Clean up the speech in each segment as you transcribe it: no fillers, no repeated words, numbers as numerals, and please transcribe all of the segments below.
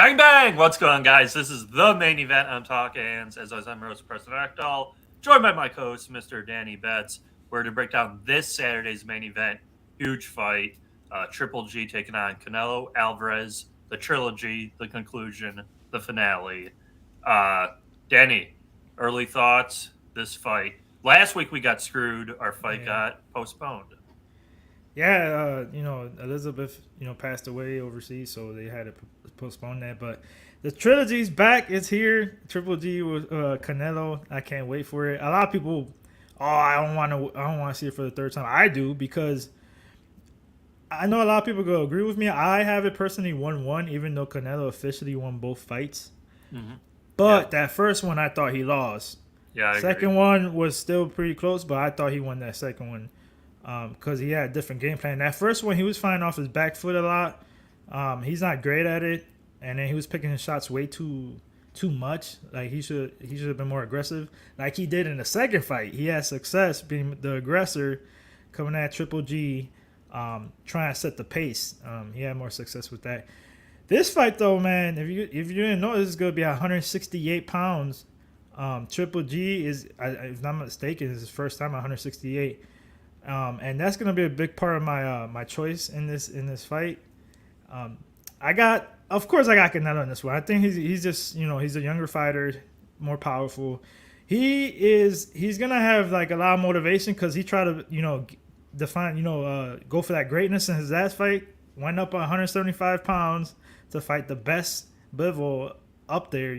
Bang, bang! What's going on, guys? This is the main event on Talkin Hands. As always, I'm your host, Preston, joined by my co-host, Mr. Danny Betts. We're to break down this Saturday's main event. Huge fight. Triple G taking on Canelo Alvarez. The trilogy, the conclusion, the finale. Uh, Danny, early thoughts, this fight. Last week we got screwed. Our fight Yeah, got postponed. yeah. Elizabeth, passed away overseas, so they had to postpone that. But the trilogy's back. It's here. Triple G with Canelo. I can't wait for it. A lot of people, I don't want to. I don't want to see it for the third time. I do because I know a lot of people go agree with me. I have it personally 1-1, even though Canelo officially won both fights. Mm-hmm. Yeah, But that first one, I thought he lost. yeah, I agree. Second one was still pretty close, but I thought he won that second one. Because he had a different game plan. That first one, he was fighting off his back foot a lot. He's not great at it, and then he was picking his shots way too much. Like he should have been more aggressive, like he did in the second fight. He had success being the aggressor, coming at Triple G, trying to set the pace. He had more success with that. This fight, though, man, if you didn't know, this is gonna be 168 pounds. Triple G is, if I'm not mistaken, is his first time at 168. And that's gonna be a big part of my choice in this fight. Um, of course, I got Canelo in this one. I think he's just he's a younger fighter, more powerful. He's gonna have like a lot of motivation because he tried to define go for that greatness in his last fight. Went up 175 pounds to fight the best Bivol up there,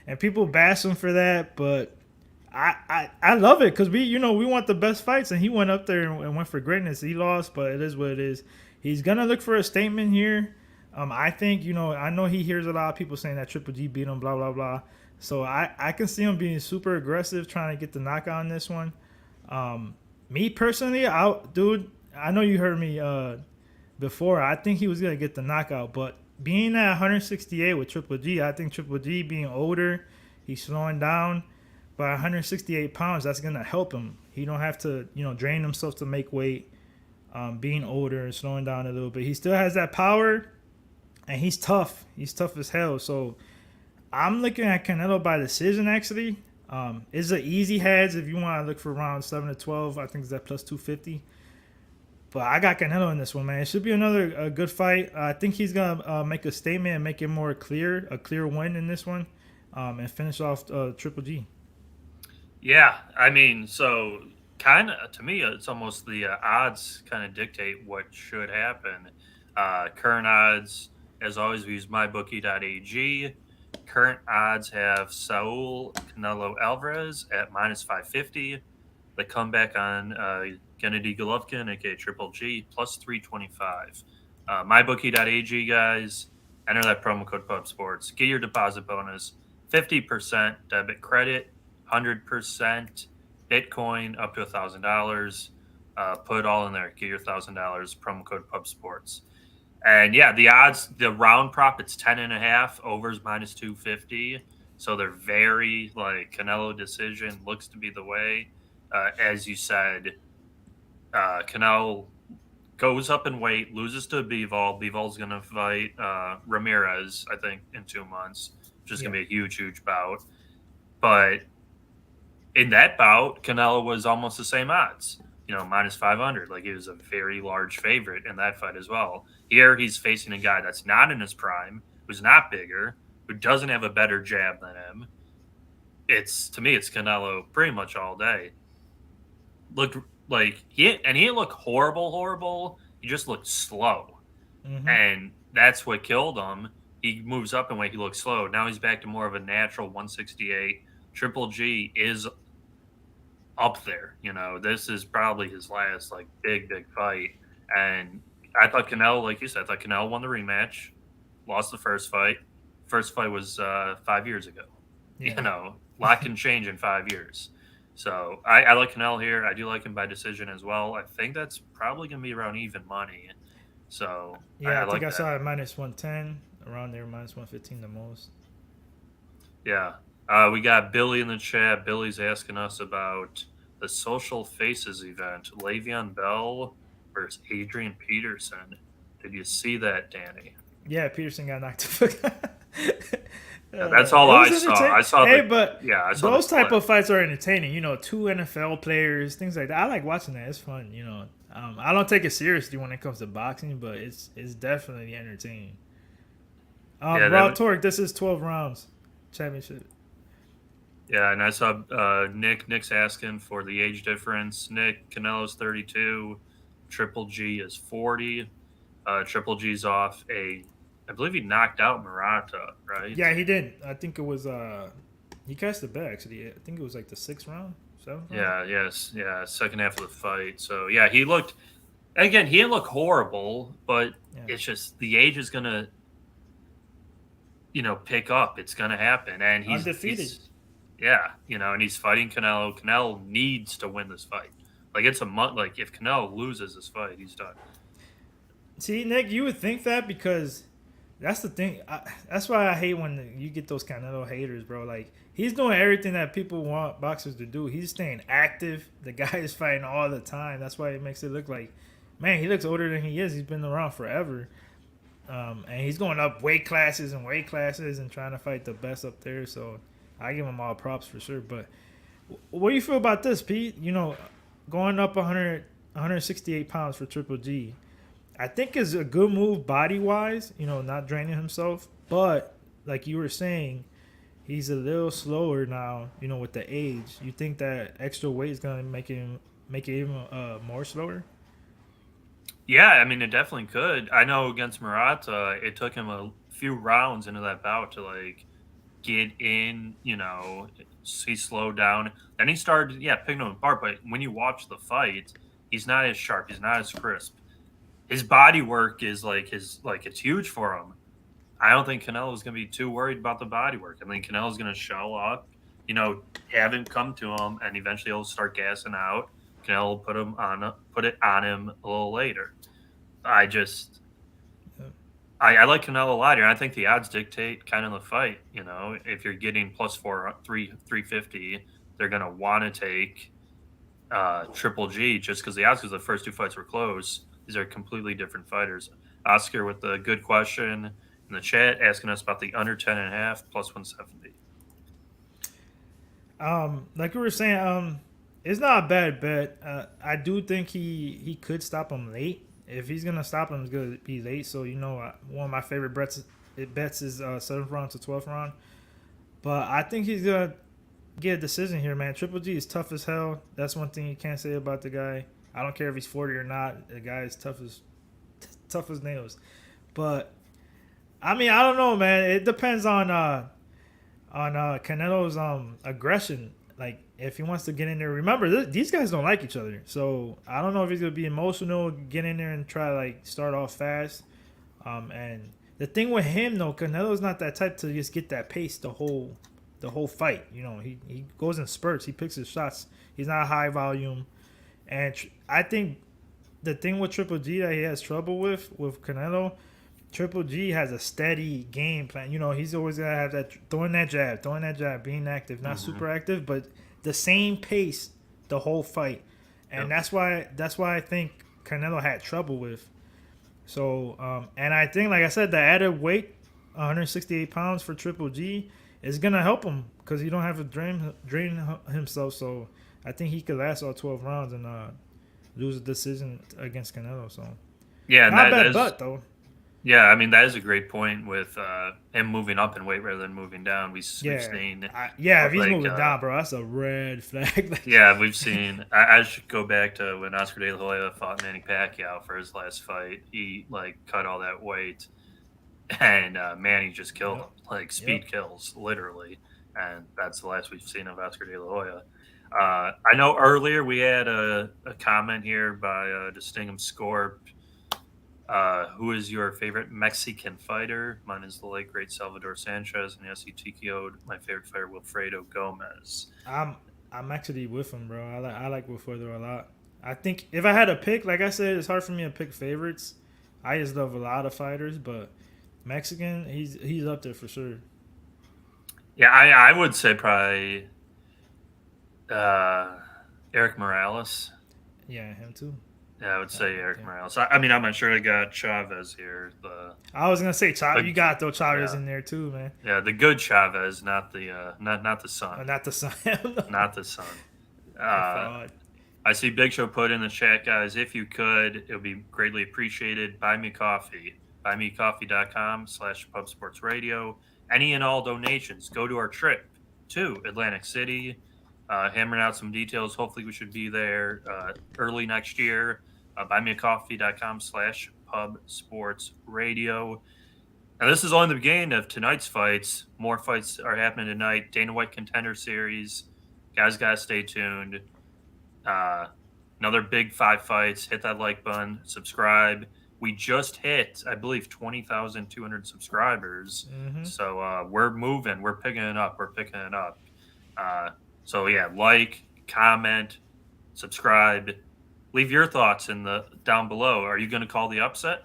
and people bash him for that, but I love it because we want the best fights, and he went up there and went for greatness. He lost, but it is what it is. He's gonna look for a statement here. I think I know he hears a lot of people saying that Triple G beat him, blah blah blah. So I can see him being super aggressive, trying to get the knockout on this one. Me personally, I know you heard me before. I think he was gonna get the knockout, but being at 168 with Triple G, I think Triple G being older, he's slowing down by 168 pounds, that's gonna help him. He don't have to, drain himself to make weight. Being older and slowing down a little bit, he still has that power, and he's tough. He's tough as hell. So I'm looking at Canelo by decision. Actually, it's an easy heads if you want to look for around 7-12. I think it's at plus 250. But I got Canelo in this one, man. It should be another good fight. I think he's gonna make a statement and make it more clear, a clear win in this one, and finish off Triple G. Yeah, I mean, so kind of to me, it's almost the odds kind of dictate what should happen. Current odds, as always, we use mybookie.ag. Current odds have Saul Canelo Alvarez at minus 550. The comeback on Gennadiy Golovkin, aka Triple G, plus 325. Mybookie.ag, guys, enter that promo code PUBSPORTS. Get your deposit bonus, 50% debit credit, 100% Bitcoin up to $1,000. Put it all in there. Get your $1,000. Promo code PUBSPORTS. And yeah, the odds, the round prop, it's 10.5. Overs minus 250. So they're very like Canelo decision looks to be the way. As you said, Canelo goes up in weight, loses to Bivol. Bivol's going to fight Ramirez, I think, in 2 months, which is going Yeah. to be a huge, huge bout. But in that bout, Canelo was almost the same odds, minus 500. Like he was a very large favorite in that fight as well. Here, he's facing a guy that's not in his prime, who's not bigger, who doesn't have a better jab than him. To me, it's Canelo pretty much all day. Looked like he didn't look horrible, horrible. He just looked slow, Mm-hmm. and that's what killed him. He moves up in weight. He looks slow. Now he's back to more of a natural 168. Triple G is up there. This is probably his last like big, big fight. And I thought Canelo, like you said, I thought Canelo won the rematch, lost the first fight. First fight was 5 years ago. Yeah. A lot can change in 5 years. So I like Canelo here. I do like him by decision as well. I think that's probably going to be around even money. So Yeah, I I think like I that. saw it minus 110 around there, minus 115 the most. Yeah. We got Billy in the chat. Billy's asking us about the Social Faces event. Le'Veon Bell versus Adrian Peterson. Did you see that, Danny? Yeah, Peterson got knocked the fuck out. That's all It I was saw. entertaining. I saw Hey, the but yeah, I saw the those type clip. of fights are entertaining. You know, two NFL players, things like that. I like watching that. It's fun. You know, I don't take it seriously when it comes to boxing, but it's definitely entertaining. Yeah, Raw Torque. This is 12 rounds championship. yeah, and I saw Nick's asking for the age difference. Nick Canelo's 32, Triple G is 40. Triple G's off I believe he knocked out Murata, right? Yeah, he did. I think it was he cashed the bet actually. I think it was like the sixth round, seventh round. Yeah, yes, yeah, second half of the fight. So yeah, he looked again. He didn't look horrible, but Yeah, it's just the age is gonna pick up. It's gonna happen, and undefeated. he's yeah, and he's fighting Canelo. Canelo needs to win this fight. Like it's a month. Like if Canelo loses this fight, he's done. See, Nick, you would think that because that's the thing. That's why I hate when you get those Canelo haters, bro. Like he's doing everything that people want boxers to do. He's staying active. The guy is fighting all the time. That's why it makes it look like, man, he looks older than he is. He's been around forever, and he's going up weight classes and trying to fight the best up there. So I give him all props for sure. But what do you feel about this, Pete? You know, going up 100, 168 pounds for Triple G. I think is a good move body wise, you know, not draining himself. But like you were saying, he's a little slower now, you know, with the age. You think that extra weight is gonna make it even more slower? Yeah, I mean it definitely could. I know against Murata, it took him a few rounds into that bout to like get in. He slowed down. Then he started, yeah, picking him apart. But when you watch the fight, he's not as sharp. He's not as crisp. His body work is like it's huge for him. I don't think Canelo's going to be too worried about the body work. I think Canelo's going to show up, have him come to him, and eventually he'll start gassing out. Canelo will put it on him a little later. I just I like Canelo a lot here. I think the odds dictate kind of the fight. If you're getting plus 350, they're going to want to take Triple G just because because the first two fights were close. These are completely different fighters. Oscar with the good question in the chat asking us about the under 10.5 plus 170. Like we were saying, it's not a bad bet. I do think he could stop him late. If he's gonna stop him, it's gonna be late. So you know, one of my favorite bets is seventh round to 12th round. But I think he's gonna get a decision here, man. Triple G is tough as hell. That's one thing you can't say about the guy. I don't care if he's 40 or not. The guy is tough as nails. But I mean, I don't know, man. It depends on Canelo's aggression. Like if he wants to get in there, remember these guys don't like each other, so I don't know if he's gonna be emotional, get in there and try to like start off fast. And the thing with him though, Canelo's not that type to just get that pace the whole fight. You know, he goes in spurts. He picks his shots. He's not high volume, and I think the thing with Triple G that he has trouble with Canelo. Triple G has a steady game plan. You know, he's always gonna have that throwing that jab, being active, not Mm-hmm. super active, but the same pace the whole fight, and Yep. that's why I think Canelo had trouble with. So, and I think, like I said, the added weight, 168 pounds for Triple G, is gonna help him because he don't have to drain himself. So, I think he could last all 12 rounds and lose a decision against Canelo. So, Yeah, and not a that bad is bet though. yeah. I mean that is a great point with him moving up in weight rather than moving down. We've Yeah, seen yeah. If he's like moving down, bro, that's a red flag. yeah, we've seen. I should go back to when Oscar De La Hoya fought Manny Pacquiao for his last fight. He like cut all that weight, and Manny just killed him. Yep, Like yep. speed kills, literally. And that's the last we've seen of Oscar De La Hoya. I know earlier we had a comment here by Distinguished Scorp. Who is your favorite Mexican fighter? Mine is the late great Salvador Sanchez, and yes, he TKO'd my favorite fighter Wilfredo Gomez. I'm I'm actually with him, bro. I like Wilfredo a lot. I think if I had to pick, like I said, it's hard for me to pick favorites. I just love a lot of fighters, but Mexican, he's up there for sure. Yeah, I would say probably uh, Eric Morales. Yeah, him too. Yeah, I would say Eric Okay. Morales. I mean, I'm not sure I got Chavez here. I was gonna say The You got to throw Chavez yeah, in there too, man. yeah, the good Chavez, not the son, Not the son. not the son. The Uh, fraud. I see Big Show put in the chat, guys. If you could, it would be greatly appreciated. Buy me coffee. buymecoffee.com/pubsportsradio. Any and all donations go to our trip to Atlantic City. Hammering out some details. Hopefully, we should be there early next year. Buymeacoffee.com/pubsportsradio. Now, this is only the beginning of tonight's fights. More fights are happening tonight. Dana White Contender Series. Guys, gotta stay tuned. Uh, Another big 5 fights. Hit that like button. Subscribe. We just hit, I believe, 20,200 subscribers. Mm-hmm. So we're moving. We're picking it up. We're picking it up. Uh, so yeah, like, comment, subscribe. Leave your thoughts in the down below. Are you going to call the upset,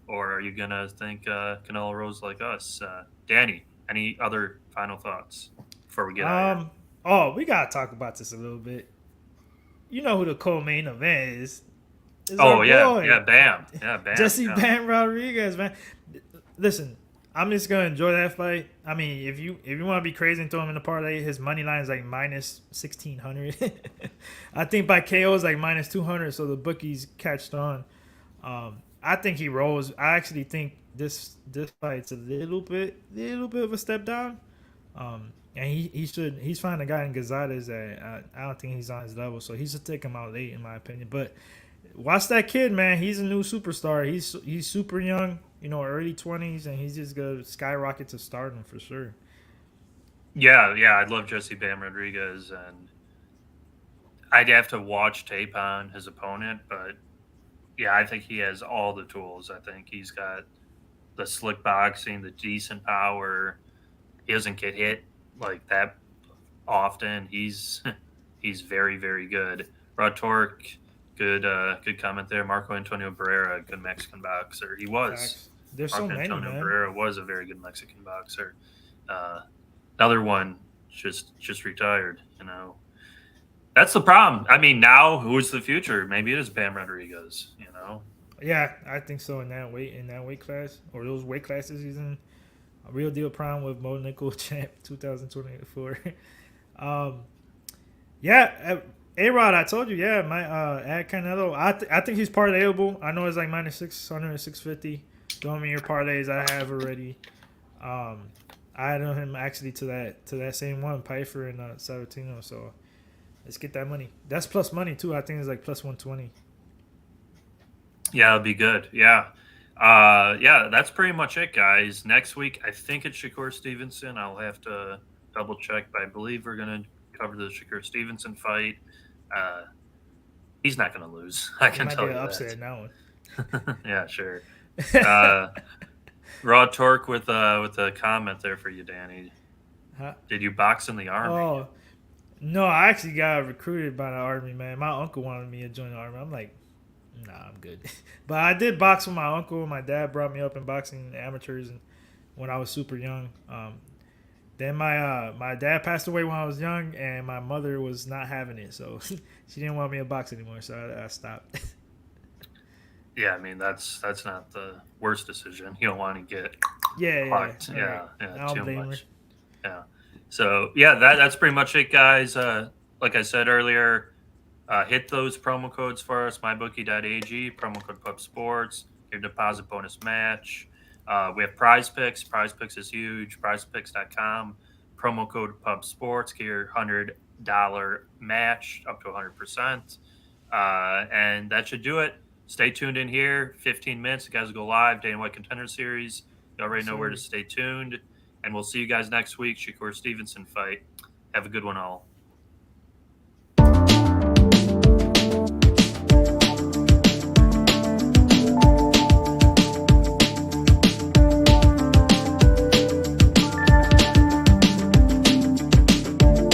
or are you going to think Canelo Rose like us? Danny, any other final thoughts before we get out of here? Oh, we gotta talk about this a little bit. You know who the co-main event is? Is our Oh yeah, boy Bam, Bam, Jesse yeah. Bam Rodriguez, man. Listen, I'm just gonna enjoy that fight. I mean, if you want to be crazy and throw him in the parlay, his money line is like minus 1,600. I think by KO is like minus 200. So the bookies catched on. I think he rolls. I actually think this fight's a little bit of a step down. And he's finding a guy in Gonzalez that I don't think he's on his level, so he should take him out late in my opinion. But watch that kid, man. He's a new superstar. He's super young, early 20s, and he's just gonna skyrocket to stardom for sure. Yeah, I love Jesse Bam Rodriguez, and I'd have to watch tape on his opponent, but yeah, I think he has all the tools. I think he's got the slick boxing, the decent power. He doesn't get hit like that often. He's he's very, very good. Rod Torque, good comment there. Marco Antonio Barrera, good Mexican boxer. He was. Facts. There's so Marco many, Antonio man. Barrera was a very good Mexican boxer. Another one just retired. That's the problem. I mean, now who's the future? Maybe it is Bam Rodriguez. Yeah, I think so in that weight class or those weight classes he's in. A real deal prime with Mo Nickel champ 2024. Yeah, A-Rod, I told you, yeah, my add Canelo. I think he's parlayable. I know it's like minus 600, 650. Throw me your parlays I have already. I added him actually to that same one, Pfeiffer and Sabatino. So let's get that money. That's plus money too. I think it's like plus 120. Yeah, it'll be good. Yeah. That's pretty much it, guys. Next week, I think it's Shakur Stevenson. I'll have to double check, but I believe we're going to cover the Shakur Stevenson fight. He's not going to lose. I can tell you that. Upset in that one. Yeah, sure. Raw Torque with a comment there for you, Danny. Huh? Did you box in the Army? Oh, no, I actually got recruited by the Army, man. My uncle wanted me to join the Army. I'm like, nah, I'm good. But I did box with my uncle. My dad brought me up in boxing amateurs and when I was super young. Then my dad passed away when I was young, and my mother was not having it, so she didn't want me to box anymore, so I stopped. Yeah, I mean that's not the worst decision. You don't want to get Right. too much. Yeah. So yeah, that's pretty much it, guys. Like I said earlier, hit those promo codes for us, mybookie.ag, promo code PUBSPORTS, your deposit bonus match. We have Prize Picks. Prize Picks is huge. PrizePicks.com, promo code PUBSPORTS, get your $100 match up to 100%. And that should do it. Stay tuned in here. 15 minutes. The guys will go live. Dana White Contender Series. You already know where to stay tuned. And we'll see you guys next week. Shakur Stevenson fight. Have a good one, all.